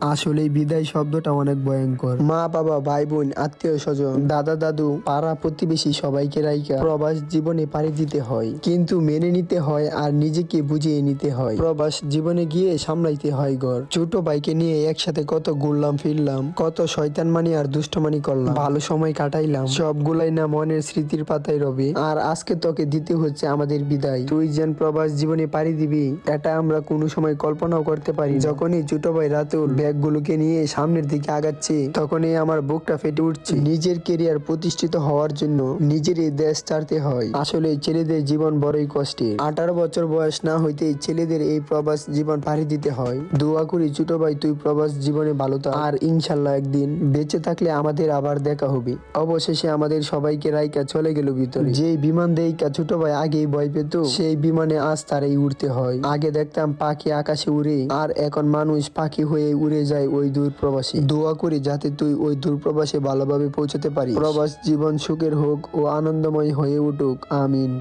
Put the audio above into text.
আসলে বিদায় শব্দটা অনেক ভয়ঙ্কর। মা বাবা ভাই বোন আত্মীয় স্বজন দাদা দাদু পাড়া প্রতিবেশী সবাইকে রাইখা প্রবাস জীবনে পাড়ি দিতে হয়, কিন্তু মেনে নিতে হয় আর নিজেকে বুঝিয়ে নিতে হয়। প্রবাস জীবনে গিয়ে সামলাইতে হয় ঘর। ছোট ভাইকে নিয়ে একসাথে কত ঘুরলাম ফিরলাম, কত শয়তানমানি আর দুষ্টমানি করলাম, ভালো সময় কাটাইলাম। সবগুলাই না মনের স্মৃতির পাতায় রবে। আর আজকে তোকে দিতে হচ্ছে আমাদের বিদায়। তুই যেন প্রবাস জীবনে পাড়ি দিবি এটা আমরা কোনো সময় কল্পনাও করতে পারি। যখনই ছোট ভাই রাতুল ব্যাগগুলোকে নিয়ে সামনের দিকে আগাচ্ছে, তখনই আমার বুকটা ফেটে উঠছে। নিজের কেরিয়ার প্রতিষ্ঠিত হওয়ার জন্য নিজের এই দেশ ছাড়তে হয়। আসলে ছেলেদের জীবন বড়ই কষ্টের। 18 বছর বয়স না হইতেই ছেলেদের এই প্রবাস জীবন পাড়ি দিতে হয়। দোয়া করি ছোট ভাই তুই প্রবাস জীবনে ভালো থাক, আর ইনশাল্লাহ একদিন বেঁচে থাকলে আমাদের আবার দেখা হবে। অবশেষে আমাদের সবাইকে রাইকা চলে গেল ভিতরে। যে বিমান দেইকা ছোট ভাই আগেই ভয় পেত, সেই বিমানে আজ তারাই উঠতে হয়। আগে দেখতাম পাখি আকাশে উড়ে, আর এখন মানুষ পাখি হয়ে উড়ে যায় ওই দূর প্রবাসে। দোয়া করি যাতে তুই ওই দূর প্রবাসে ভালোভাবে পৌঁছতে পারিস। প্রবাস জীবন সুখের হোক ও আনন্দময় হয়ে উঠুক, আমিন।